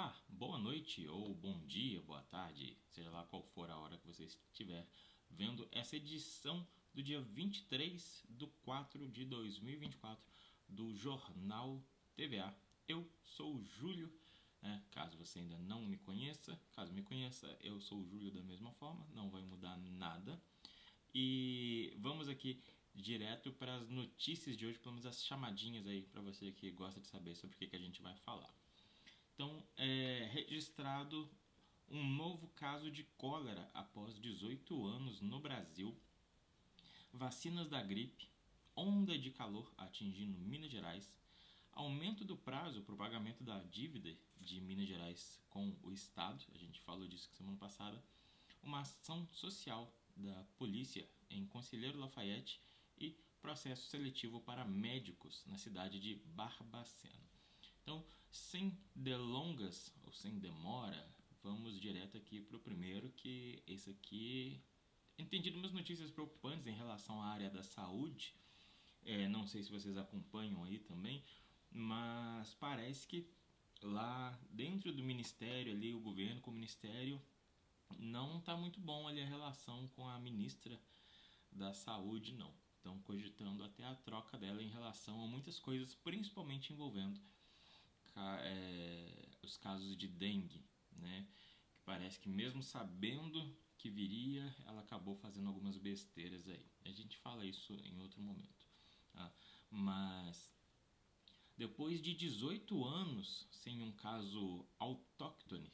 Olá, boa noite ou bom dia, boa tarde, seja lá qual for a hora que você estiver vendo essa edição do dia 23/4 de 2024 do Jornal TVA. Eu sou o Júlio, caso você ainda não me conheça, caso me conheça, eu sou o Júlio da mesma forma, não vai mudar nada. E vamos aqui direto para as notícias de hoje, pelo menos as chamadinhas aí para você que gosta de saber sobre o que a gente vai falar. Então, é registrado um novo caso de cólera após 18 anos no Brasil, vacinas da gripe, onda de calor atingindo Minas Gerais, aumento do prazo para o pagamento da dívida de Minas Gerais com o Estado, a gente falou disso semana passada, uma ação social da polícia em Conselheiro Lafayette e processo seletivo para médicos na cidade de Barbacena. Então, sem delongas ou sem demora, vamos direto aqui para o primeiro, que esse aqui entendido umas notícias preocupantes em relação à área da saúde. Não sei se vocês acompanham aí também, mas parece que lá dentro do ministério ali, o governo com o ministério, não está muito bom ali a relação com a ministra da saúde, não. Estão cogitando até a troca dela em relação a muitas coisas, principalmente envolvendo os casos de dengue, né? Que parece que mesmo sabendo que viria, ela acabou fazendo algumas besteiras aí. A gente fala isso em outro momento. Tá? Mas depois de 18 anos sem um caso autóctone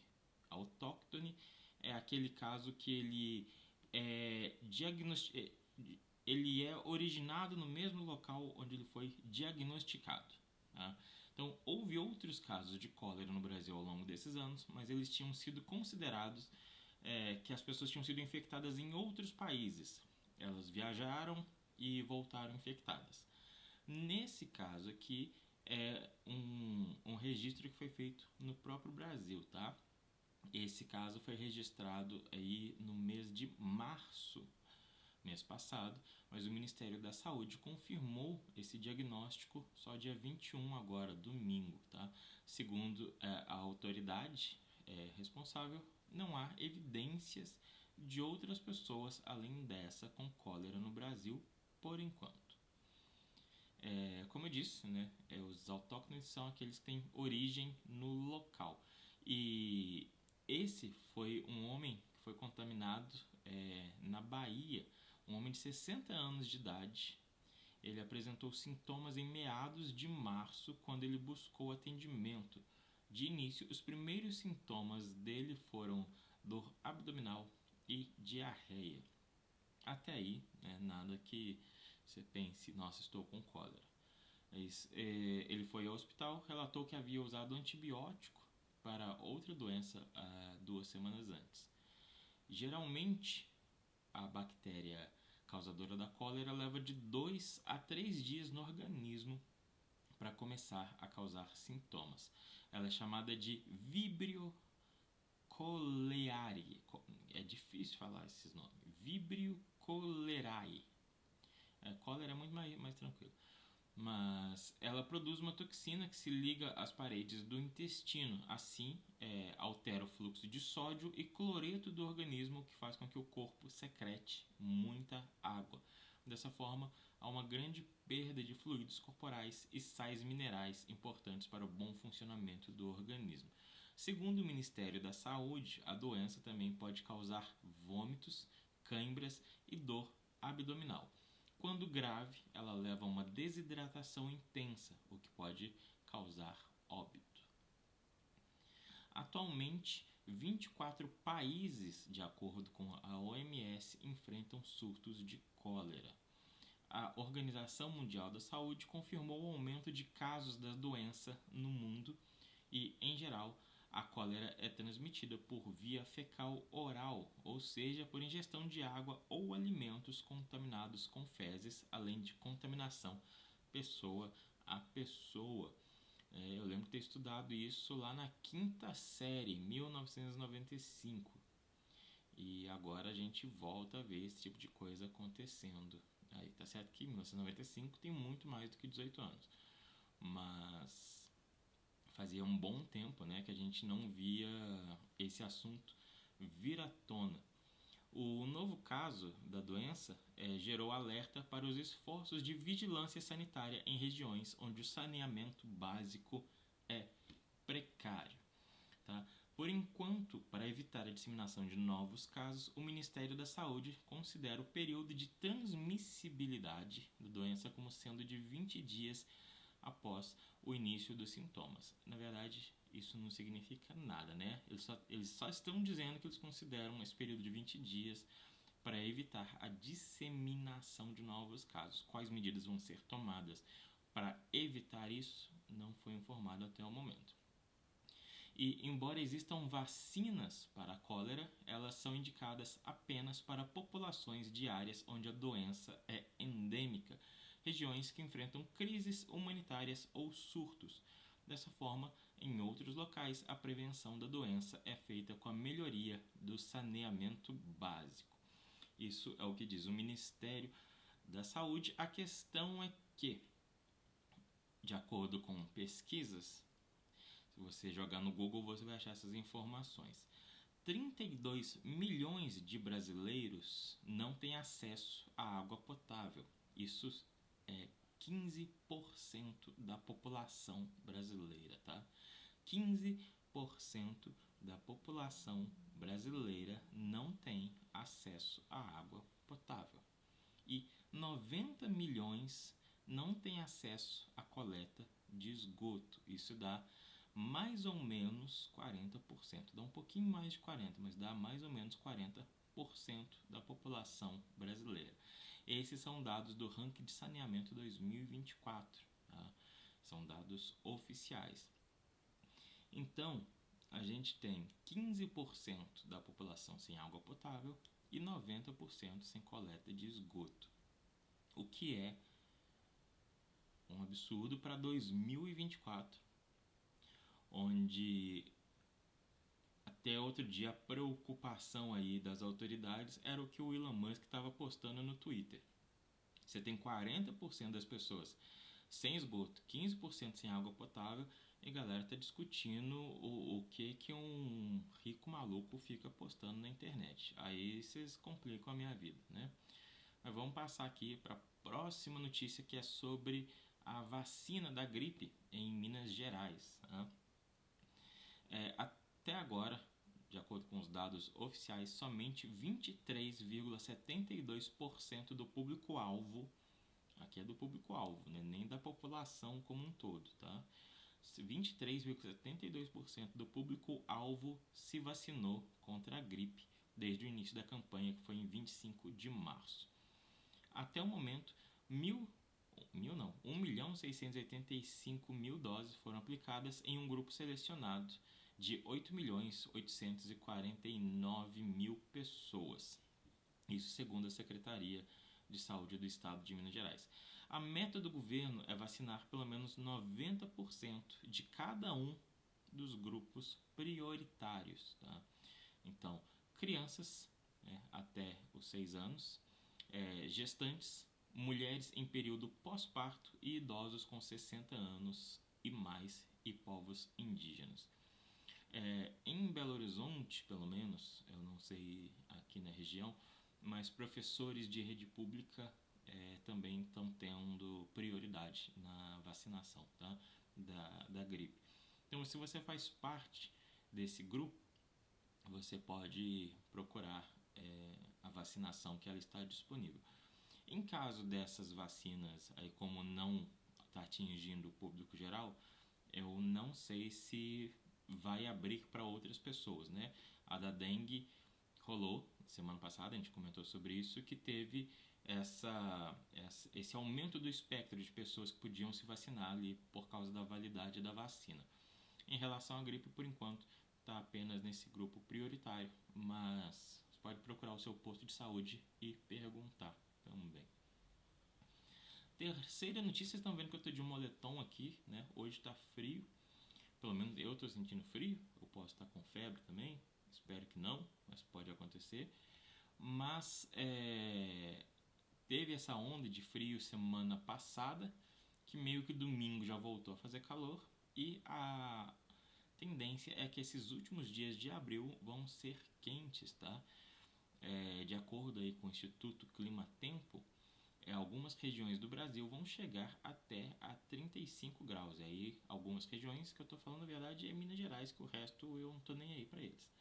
é aquele caso que ele é originado no mesmo local onde ele foi diagnosticado. Tá? Então, houve outros casos de cólera no Brasil ao longo desses anos, mas eles tinham sido considerados que as pessoas tinham sido infectadas em outros países. Elas viajaram e voltaram infectadas. Nesse caso aqui, é um registro que foi feito no próprio Brasil, tá? Esse caso foi registrado aí no mês de março, mês passado, mas o Ministério da Saúde confirmou esse diagnóstico só dia 21 agora, domingo, tá? Segundo a autoridade responsável, não há evidências de outras pessoas além dessa com cólera no Brasil por enquanto. Como eu disse, né, os autóctones são aqueles que têm origem no local. E esse foi um homem que foi contaminado na Bahia, um homem de 60 anos de idade. Ele apresentou sintomas em meados de março, quando ele buscou atendimento. De início, os primeiros sintomas dele foram dor abdominal e diarreia. Até aí, nada que você pense, nossa, estou com cólera. Ele foi ao hospital, relatou que havia usado antibiótico para outra doença 2 semanas antes. Geralmente, a bactéria causadora da cólera leva de 2 a 3 dias no organismo para começar a causar sintomas. Ela é chamada de Vibrio cholerae. É difícil falar esses nomes. Vibrio cholerae. Cólera é muito mais tranquilo. Mas ela produz uma toxina que se liga às paredes do intestino. Assim, altera o fluxo de sódio e cloreto do organismo, que faz com que o corpo secrete muita água. Dessa forma, há uma grande perda de fluidos corporais e sais minerais importantes para o bom funcionamento do organismo. Segundo o Ministério da Saúde, a doença também pode causar vômitos, câimbras e dor abdominal. Quando grave, ela leva a uma desidratação intensa, o que pode causar óbito. Atualmente, 24 países, de acordo com a OMS, enfrentam surtos de cólera. A Organização Mundial da Saúde confirmou o aumento de casos da doença no mundo e, em geral, a cólera é transmitida por via fecal oral, ou seja, por ingestão de água ou alimentos contaminados com fezes, além de contaminação pessoa a pessoa. Eu lembro de ter estudado isso lá na quinta série, 1995. E agora a gente volta a ver esse tipo de coisa acontecendo. Aí tá certo que em 1995 tem muito mais do que 18 anos. Mas Fazia um bom tempo, né, que a gente não via esse assunto vir à tona. O novo caso da doença gerou alerta para os esforços de vigilância sanitária em regiões onde o saneamento básico é precário. Tá? Por enquanto, para evitar a disseminação de novos casos, o Ministério da Saúde considera o período de transmissibilidade da doença como sendo de 20 dias após o início dos sintomas. Na verdade, isso não significa nada, né? Eles só estão dizendo que eles consideram esse período de 20 dias para evitar a disseminação de novos casos. Quais medidas vão ser tomadas para evitar isso não foi informado até o momento. E, embora existam vacinas para a cólera, elas são indicadas apenas para populações de áreas onde a doença é endêmica, regiões que enfrentam crises humanitárias ou surtos. Dessa forma, em outros locais, a prevenção da doença é feita com a melhoria do saneamento básico. Isso é o que diz o Ministério da Saúde. A questão é que, de acordo com pesquisas, se você jogar no Google, você vai achar essas informações. 32 milhões de brasileiros não têm acesso à água potável. Isso é 15% da população brasileira, tá? 15% da população brasileira não tem acesso à água potável. E 90 milhões não têm acesso à coleta de esgoto. Isso dá mais ou menos 40%. Dá um pouquinho mais de 40%, mas dá mais ou menos 40% da população brasileira. Esses são dados do Ranking de Saneamento 2024. Tá? São dados oficiais. Então, a gente tem 15% da população sem água potável e 90% sem coleta de esgoto. O que é um absurdo para 2024, onde até outro dia a preocupação aí das autoridades era o que o Elon Musk estava postando no Twitter. Você tem 40% das pessoas sem esgoto, 15% sem água potável, e a galera tá discutindo o que um rico maluco fica postando na internet. Aí vocês complicam a minha vida, né? Mas vamos passar aqui para a próxima notícia, que é sobre a vacina da gripe em Minas Gerais. Né? Até agora, de acordo com os dados oficiais, somente 23,72% do público-alvo, aqui é do público-alvo, né? Nem da população como um todo, tá? 23,72% do público-alvo se vacinou contra a gripe desde o início da campanha, que foi em 25 de março. Até o momento, 1.685.000 doses foram aplicadas em um grupo selecionado de 8.849.000 pessoas. Isso segundo a Secretaria de Saúde do Estado de Minas Gerais. A meta do governo é vacinar pelo menos 90% de cada um dos grupos prioritários. Tá? Então, crianças até os 6 anos, gestantes, mulheres em período pós-parto e idosos com 60 anos e mais e povos indígenas. Em Belo Horizonte, pelo menos, eu não sei aqui na região, mas professores de rede pública também estão tendo prioridade na vacinação, tá? da gripe. Então, se você faz parte desse grupo, você pode procurar a vacinação que ela está disponível. Em caso dessas vacinas, aí, como não está atingindo o público geral, eu não sei se vai abrir para outras pessoas, né? A da dengue rolou semana passada, a gente comentou sobre isso, que teve esse aumento do espectro de pessoas que podiam se vacinar ali por causa da validade da vacina. Em relação à gripe, por enquanto, está apenas nesse grupo prioritário, mas você pode procurar o seu posto de saúde e perguntar também. Terceira notícia, vocês estão vendo que eu estou de um moletom aqui, né? Hoje está frio, pelo menos eu estou sentindo frio, eu posso estar com febre também, espero que não, mas pode acontecer. Mas teve essa onda de frio semana passada, que meio que domingo já voltou a fazer calor, E a tendência é que esses últimos dias de abril vão ser quentes, tá? De acordo aí com o Instituto Clima Tempo, algumas regiões do Brasil vão chegar até a 35 graus. E aí, algumas regiões que eu estou falando, na verdade, é Minas Gerais, que o resto eu não estou nem aí para eles.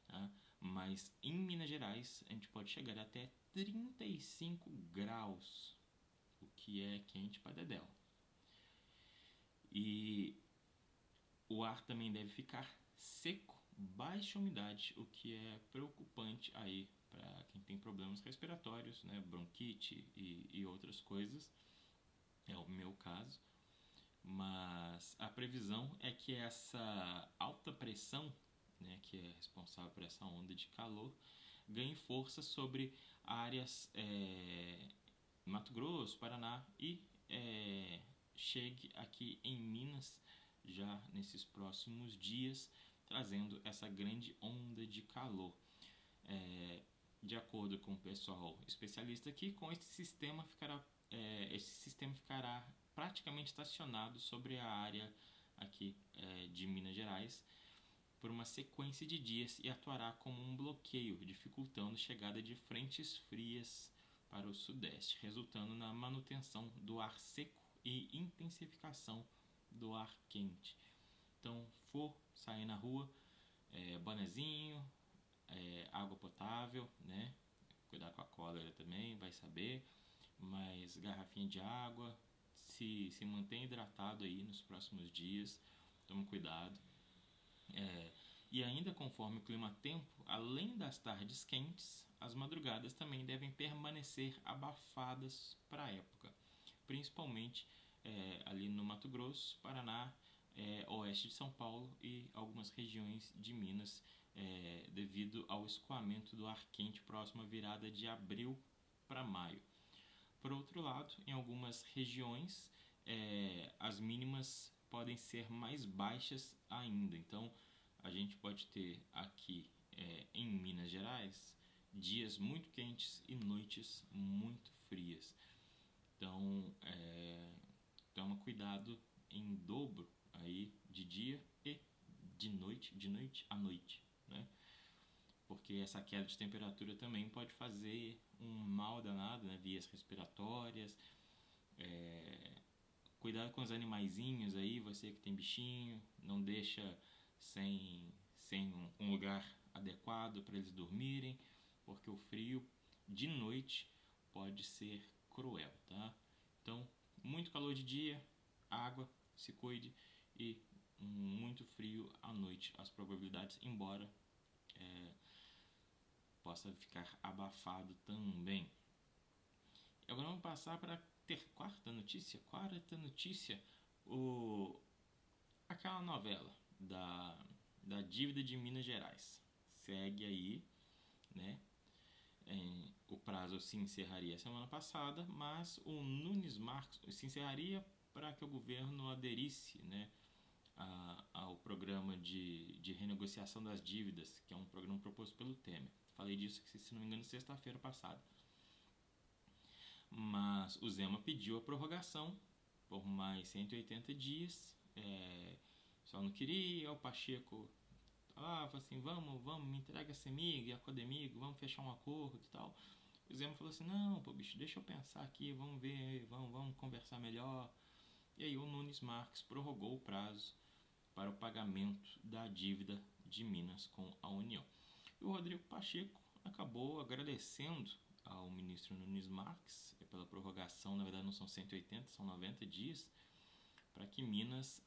Tá? Mas em Minas Gerais, a gente pode chegar até 35 graus, o que é quente para dedéu. E o ar também deve ficar seco, baixa umidade, o que é preocupante aí para quem tem problemas respiratórios, né, bronquite e outras coisas. É o meu caso. Mas a previsão é que essa alta pressão, né, que é responsável por essa onda de calor, ganhe força sobre áreas Mato Grosso, Paraná e chegue aqui em Minas já nesses próximos dias, trazendo essa grande onda de calor. De acordo com o pessoal especialista aqui, com esse sistema ficará praticamente estacionado sobre a área aqui de Minas Gerais por uma sequência de dias e atuará como um bloqueio, dificultando a chegada de frentes frias para o sudeste, resultando na manutenção do ar seco e intensificação do ar quente. Então, for sair na rua, bonezinho, água potável, né? Cuidar com a cólera também, vai saber. Mas garrafinha de água, se mantém hidratado aí nos próximos dias, tome cuidado. E ainda conforme o clima-tempo, além das tardes quentes, as madrugadas também devem permanecer abafadas para a época, principalmente ali no Mato Grosso, Paraná, oeste de São Paulo e algumas regiões de Minas, devido ao escoamento do ar quente próximo à virada de abril para maio. Por outro lado, em algumas regiões, as mínimas podem ser mais baixas ainda. Então, a gente pode ter aqui em Minas Gerais dias muito quentes e noites muito frias. Então, toma cuidado em dobro aí de dia e de noite à noite, né? Porque essa queda de temperatura também pode fazer um mal danado, né? Vias respiratórias. Cuidado com os animaizinhos aí, você que tem bichinho, não deixa sem um lugar adequado para eles dormirem, porque o frio de noite pode ser cruel, tá? Então, muito calor de dia, água, se cuide, e muito frio à noite. As probabilidades, embora possa ficar abafado também. Agora vamos passar para a quarta notícia, aquela novela da dívida de Minas Gerais. Segue aí, né? O prazo se encerraria semana passada, mas o Nunes Marques se encerraria para que o governo aderisse, né, ao programa de renegociação das dívidas, que é um programa proposto pelo Temer. Falei disso, se não me engano, sexta-feira passada. Mas o Zema pediu a prorrogação por mais 180 dias. Só não queria, o Pacheco falou assim, vamos, me entrega a CEMIG, a Codemig, vamos fechar um acordo e tal. O Zema falou assim, não, pô, bicho, deixa eu pensar aqui, vamos ver, vamos conversar melhor. E aí o Nunes Marques prorrogou o prazo para o pagamento da dívida de Minas com a União. E o Rodrigo Pacheco acabou agradecendo ao ministro Nunes Marques pela prorrogação. Na verdade não são 180, são 90 dias, para que Minas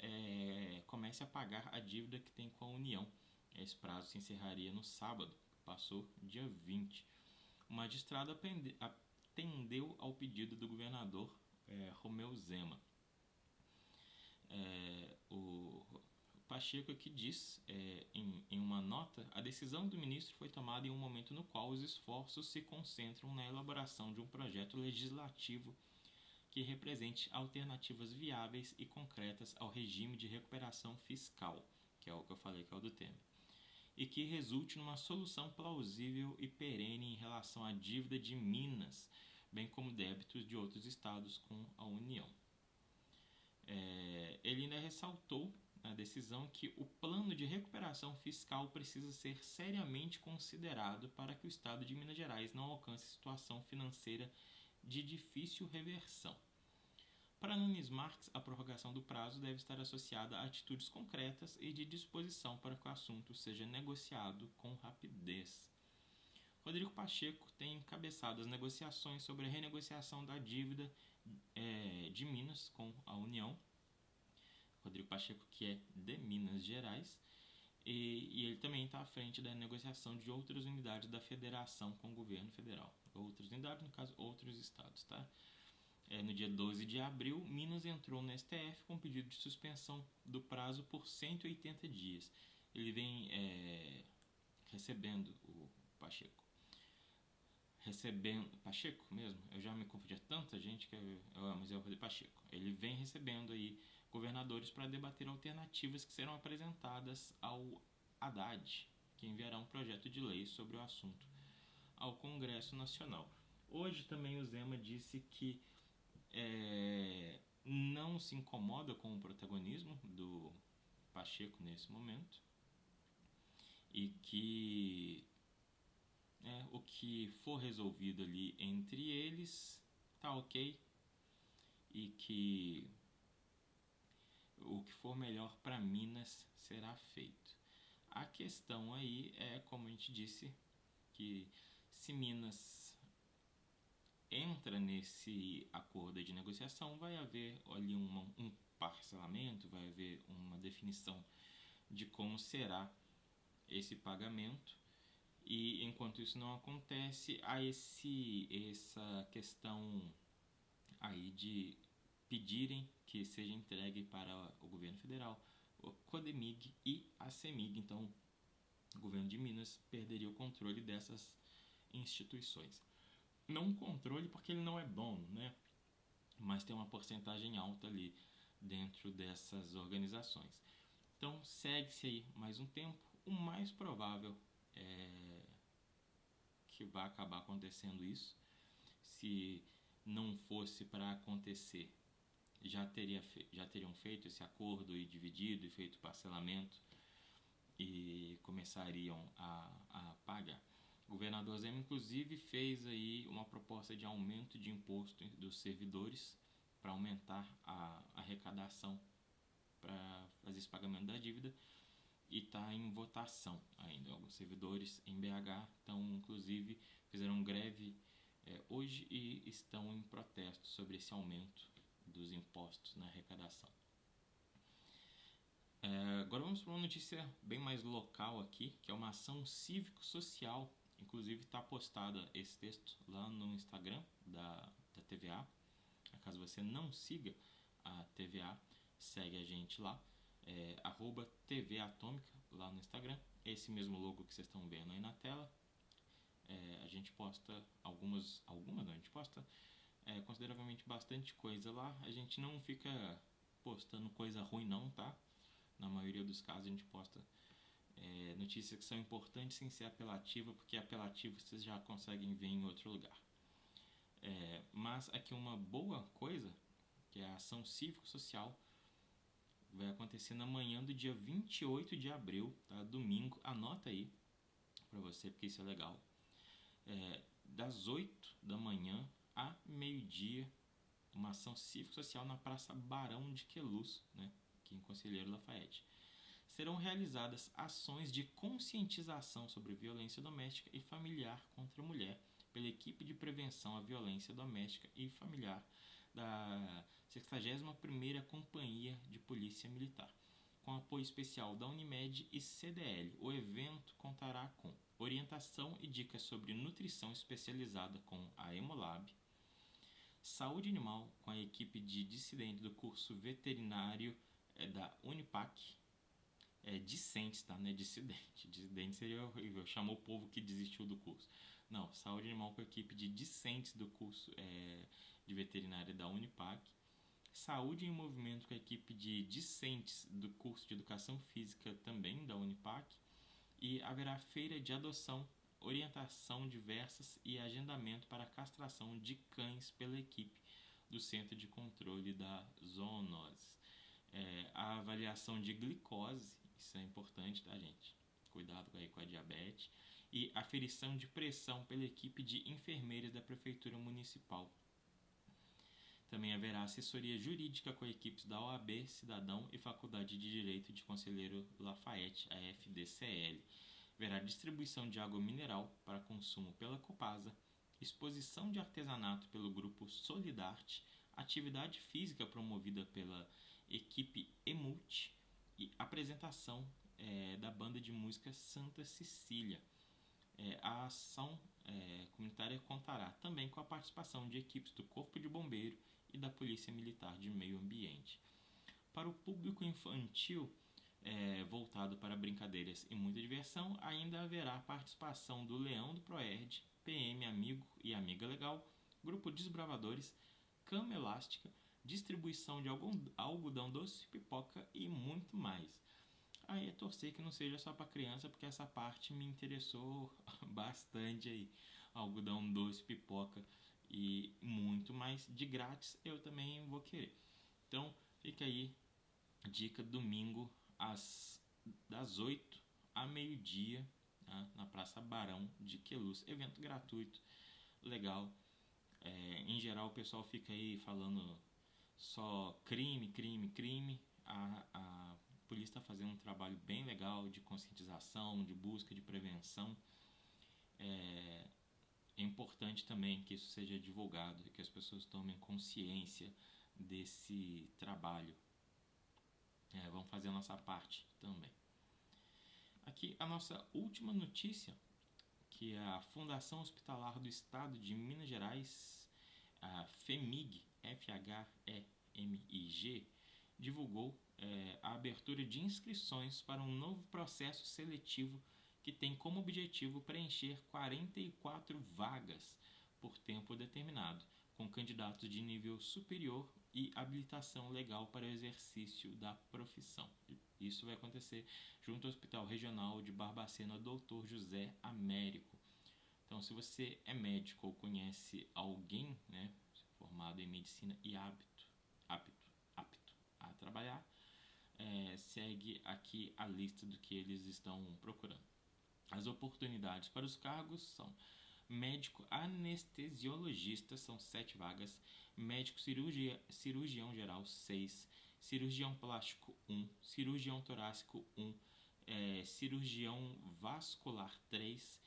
comece a pagar a dívida que tem com a União. Esse prazo se encerraria no sábado, passou dia 20. O magistrado atendeu ao pedido do governador Romeu Zema. O Pacheco aqui diz, em uma nota, a decisão do ministro foi tomada em um momento no qual os esforços se concentram na elaboração de um projeto legislativo que represente alternativas viáveis e concretas ao regime de recuperação fiscal, que é o que eu falei que é o do Temer, e que resulte numa solução plausível e perene em relação à dívida de Minas, bem como débitos de outros estados com a União. Ele ainda ressaltou na decisão que o plano de recuperação fiscal precisa ser seriamente considerado para que o Estado de Minas Gerais não alcance situação financeira de difícil reversão. Para Nunes Marques, a prorrogação do prazo deve estar associada a atitudes concretas e de disposição para que o assunto seja negociado com rapidez. Rodrigo Pacheco tem encabeçado as negociações sobre a renegociação da dívida de Minas com a União. Rodrigo Pacheco, que é de Minas Gerais, e ele também está à frente da negociação de outras unidades da federação com o governo federal. Outras unidades, no caso, outros estados, tá? No dia 12 de abril, Minas entrou no STF com pedido de suspensão do prazo por 180 dias. Ele vem recebendo o Pacheco. Pacheco mesmo, eu já me confundi, tanta gente que mas é o Rodrigo Pacheco. Ele vem recebendo aí governadores para debater alternativas que serão apresentadas ao Haddad, que enviará um projeto de lei sobre o assunto ao Congresso Nacional. Hoje também o Zema disse que não se incomoda com o protagonismo do Pacheco nesse momento e que o que for resolvido ali entre eles tá ok, e que o que for melhor para Minas será feito. A questão aí é, como a gente disse, que se Minas entra nesse acordo de negociação, vai haver ali um parcelamento, vai haver uma definição de como será esse pagamento, e enquanto isso não acontece, há essa questão aí de pedirem que seja entregue para o governo federal, o CODEMIG e a CEMIG. Então, o governo de Minas perderia o controle dessas instituições. Não um controle porque ele não é dono, né? Mas tem uma porcentagem alta ali dentro dessas organizações. Então, segue-se aí mais um tempo. O mais provável é que vai acabar acontecendo isso. Se não fosse para acontecer, já teriam feito esse acordo e dividido e feito parcelamento e começariam a pagar. O governador Zema, inclusive, fez aí uma proposta de aumento de imposto dos servidores para aumentar a arrecadação para fazer esse pagamento da dívida, e está em votação ainda. Alguns servidores em BH inclusive, fizeram greve hoje e estão em protesto sobre esse aumento dos impostos na arrecadação. Agora vamos para uma notícia bem mais local aqui, que é uma ação cívico-social. Inclusive está postada esse texto lá no Instagram da TVA. Caso você não siga a TVA, segue a gente lá, @TV Atômica lá no Instagram. Esse mesmo logo que vocês estão vendo aí na tela. A gente posta a gente posta consideravelmente bastante coisa lá. A gente não fica postando coisa ruim não, tá? Na maioria dos casos a gente posta notícias que são importantes sem ser apelativa, porque apelativo vocês já conseguem ver em outro lugar. Mas aqui uma boa coisa, que é a ação cívico-social, vai acontecer na manhã do dia 28 de abril, tá? Domingo, anota aí para você, porque isso é legal. Das 8 da manhã a meio-dia, uma ação cívico-social na Praça Barão de Queluz, né? Aqui em Conselheiro Lafayette. Serão realizadas ações de conscientização sobre violência doméstica e familiar contra a mulher pela equipe de prevenção à violência doméstica e familiar da 61ª Companhia de Polícia Militar, com apoio especial da Unimed e CDL. O evento contará com orientação e dicas sobre nutrição especializada com a Hemolab, saúde animal com a equipe de discente do curso veterinário da Unipac, discentes, tá? Não é dissidente. Dissidente seria horrível, chamou o povo que desistiu do curso. Não, saúde animal com a equipe de discentes do curso de veterinária da Unipac, saúde em movimento com a equipe de discentes do curso de educação física também da Unipac, e haverá feira de adoção, orientação diversas e agendamento para a castração de cães pela equipe do Centro de Controle da Zoonose. A avaliação de glicose, isso é importante, tá, gente? Cuidado aí com a diabetes. E aferição de pressão pela equipe de enfermeiras da Prefeitura Municipal. Também haverá assessoria jurídica com equipes da OAB, Cidadão e Faculdade de Direito de Conselheiro Lafayette, a FDCL. Haverá distribuição de água mineral para consumo pela Copasa, exposição de artesanato pelo grupo Solidarte, atividade física promovida pela equipe Emult e apresentação da banda de música Santa Cecília. A ação comunitária contará também com a participação de equipes do Corpo de Bombeiro e da Polícia Militar de Meio Ambiente. Para o público infantil, voltado para brincadeiras e muita diversão, ainda haverá participação do Leão do Proerd, PM Amigo e Amiga Legal, Grupo Desbravadores, Cama Elástica, distribuição de algodão doce, pipoca e muito mais. Aí é torcer que não seja só para criança, porque essa parte me interessou bastante aí. Algodão doce, pipoca e muito mais de grátis, eu também vou querer. Então, fica aí a dica: domingo das 8 a meio-dia, tá? Na Praça Barão de Queluz, evento gratuito, legal. Em geral o pessoal fica aí falando só crime. A polícia está fazendo um trabalho bem legal de conscientização, de busca, de prevenção. É importante também que isso seja divulgado e que as pessoas tomem consciência desse trabalho. Vamos fazer a nossa parte também. Aqui a nossa última notícia, que é a Fundação Hospitalar do Estado de Minas Gerais, a FEMIG, FHEMIG, divulgou a abertura de inscrições para um novo processo seletivo que tem como objetivo preencher 44 vagas por tempo determinado, com candidatos de nível superior e habilitação legal para o exercício da profissão. Isso vai acontecer junto ao Hospital Regional de Barbacena, Dr. José Américo. Então, se você é médico ou conhece alguém, né, formado em medicina e apto a trabalhar, segue aqui a lista do que eles estão procurando. As oportunidades para os cargos são médico anestesiologista, são 7 vagas, médico cirurgião geral, 6, cirurgião plástico, 1, cirurgião torácico, 1, cirurgião vascular, 3,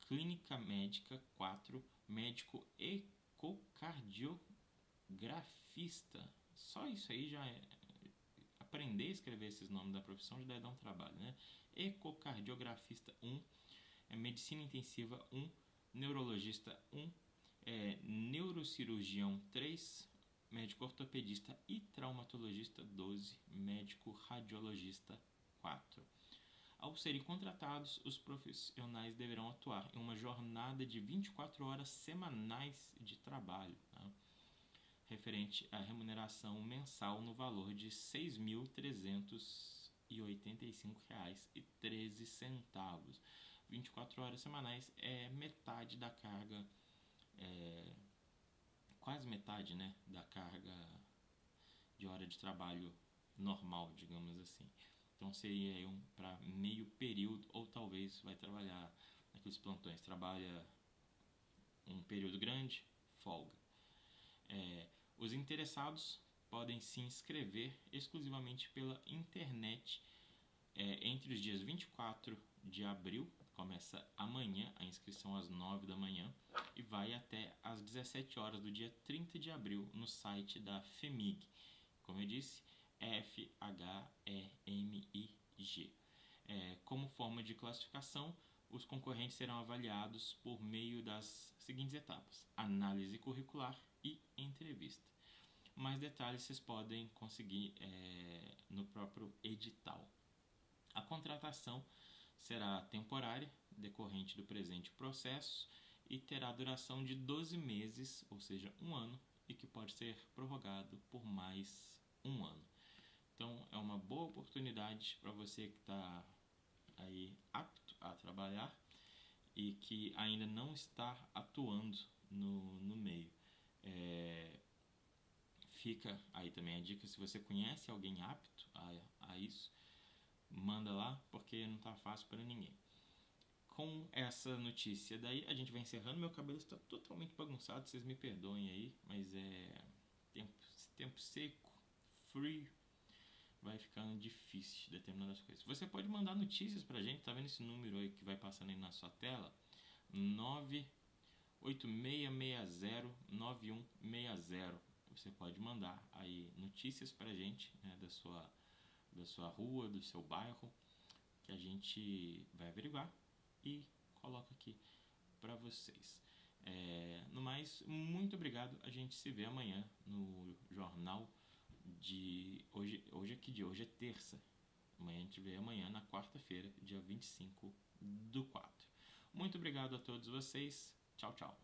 clínica médica, 4, médico ecocardiografista. Só isso aí já aprender a escrever esses nomes da profissão já deve dar um trabalho, né? Ecocardiografista, 1, medicina intensiva, 1, neurologista, 1, neurocirurgião, 3, médico ortopedista e traumatologista, 12, médico radiologista, 4. Ao serem contratados, os profissionais deverão atuar em uma jornada de 24 horas semanais de trabalho, tá? Referente à remuneração mensal no valor de R$ 6.385,13. 24 horas semanais é metade da carga, quase metade, né, da carga de hora de trabalho normal, digamos assim. Então seria para meio período, ou talvez vai trabalhar naqueles plantões, trabalha um período grande, folga. Os interessados podem se inscrever exclusivamente pela internet entre os dias 24 de abril, começa amanhã a inscrição às 9 da manhã e vai até às 17 horas do dia 30 de abril no site da FEMIG. Como eu disse, FHEMIG. Como forma de classificação, os concorrentes serão avaliados por meio das seguintes etapas: análise curricular e entrevista. Mais detalhes vocês podem conseguir no próprio edital. A contratação será temporária, decorrente do presente processo, e terá duração de 12 meses, ou seja, 1 ano, e que pode ser prorrogado por mais 1 ano. Então, é uma boa oportunidade para você que está aí apto a trabalhar e que ainda não está atuando no meio. fica aí também a dica, se você conhece alguém apto a isso, manda lá, porque não tá fácil para ninguém. Com essa notícia daí, a gente vai encerrando. Meu cabelo está totalmente bagunçado, vocês me perdoem aí, mas tempo seco, frio, vai ficando difícil determinar as coisas. Você pode mandar notícias pra gente, tá vendo esse número aí que vai passando aí na sua tela? 986609160. Você pode mandar aí notícias pra gente, né, da sua rua, do seu bairro, que a gente vai averiguar e coloca aqui para vocês. No mais, muito obrigado. A gente se vê amanhã no jornal de hoje. Hoje é terça. Amanhã a gente vê amanhã na quarta-feira, dia 25/4. Muito obrigado a todos vocês. Tchau, tchau.